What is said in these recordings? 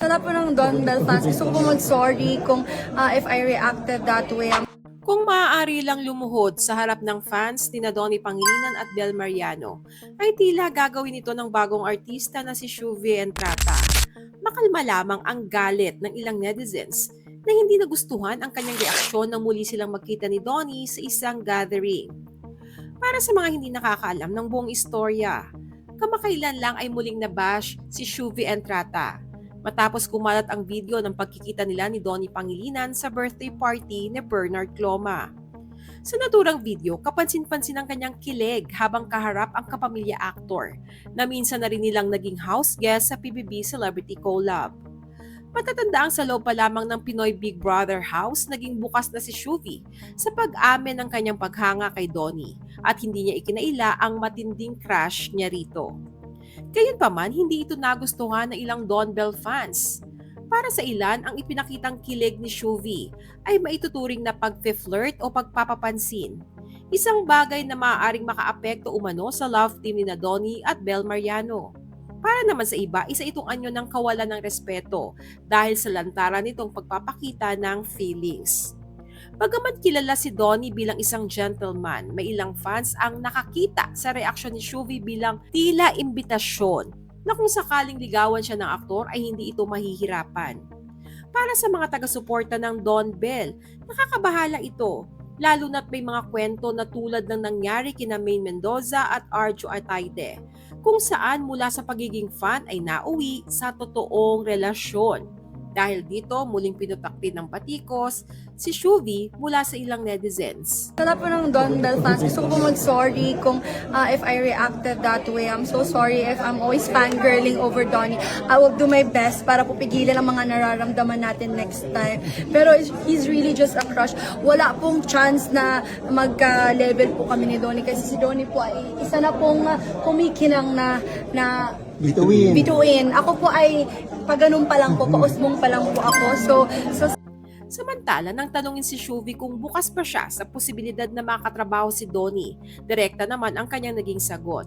Sa lahat po ng Don Bell fans, gusto ko po mag-sorry kung if I reacted that way. Kung maaari lang lumuhod sa harap ng fans ni Donnie Pangilinan at Bel Mariano, ay tila gagawin ito ng bagong artista na si Shuvi Entrata. Makalma lamang ang galit ng ilang netizens na hindi nagustuhan ang kanyang reaksyon nang muli silang magkita ni Donnie sa isang gathering. Para sa mga hindi nakakaalam ng buong istorya, kamakailan lang ay muling nabash si Shuvi Entrata matapos kumalat ang video ng pagkikita nila ni Donnie Pangilinan sa birthday party ni Bernard Cloma. Sa naturang video, kapansin-pansin ang kanyang kilig habang kaharap ang kapamilya actor na minsan na rin nilang naging house guest sa PBB Celebrity Collab. Matatandaang sa loob pa lamang ng Pinoy Big Brother house, naging bukas na si Shuvi sa pag-amin ng kanyang paghanga kay Donnie at hindi niya ikinaila ang matinding crush niya rito. Gayunpaman, hindi ito nagustuhan ng ilang Don Bell fans. Para sa ilan, ang ipinakitang kilig ni Shuvi ay maituturing na pag-flirt o pagpapapansin. Isang bagay na maaaring makaapekto umano sa love team ni Donnie at Bel Mariano. Para naman sa iba, isa itong anyo ng kawalan ng respeto dahil sa lantaran nitong pagpapakita ng feelings. Bagamat kilala si Donnie bilang isang gentleman, may ilang fans ang nakakita sa reaksyon ni Shuvi bilang tila imbitasyon na kung sakaling ligawan siya ng aktor ay hindi ito mahihirapan. Para sa mga taga-suporta ng Don Bell, nakakabahala ito, lalo na't may mga kwento na tulad ng nangyari kina Maine Mendoza at Arjo Ataide, kung saan mula sa pagiging fan ay nauwi sa totoong relasyon. Dahil dito, muling pinutakti ng patikos si Shuvi mula sa ilang netizens. Sa lahat po ng Don Bell fans, gusto ko po mag-sorry kung if I reacted that way. I'm so sorry if I'm always fangirling over Donnie. I will do my best para po pigilan ang mga nararamdaman natin next time. Pero he's really just a crush. Wala pong chance na magka-level po kami ni Donnie kasi si Donnie po ay isa na pong kumikinang na bituin. Ako po ay pag-ganun pa lang po, pausbong pa lang po ako. So Samantala, nang tanungin si Shuvi kung bukas pa siya sa posibilidad na makatrabaho si Donnie, direkta naman ang kanyang naging sagot.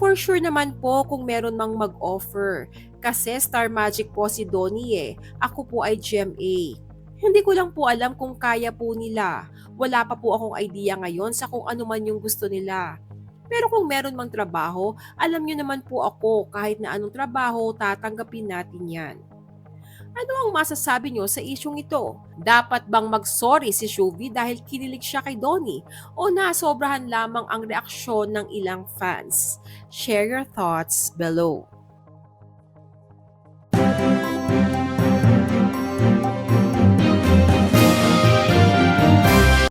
For sure naman po kung meron mang mag-offer. Kasi Star Magic po si Donnie Ako po ay GMA. Hindi ko lang po alam kung kaya po nila. Wala pa po akong idea ngayon sa kung ano man yung gusto nila. Pero kung meron mang trabaho, alam nyo naman po ako kahit na anong trabaho, tatanggapin natin yan. Ano ang masasabi nyo sa isyong ito? Dapat bang mag-sorry si Shuvi dahil kinilig siya kay Donnie o nasobrahan lamang ang reaksyon ng ilang fans? Share your thoughts below.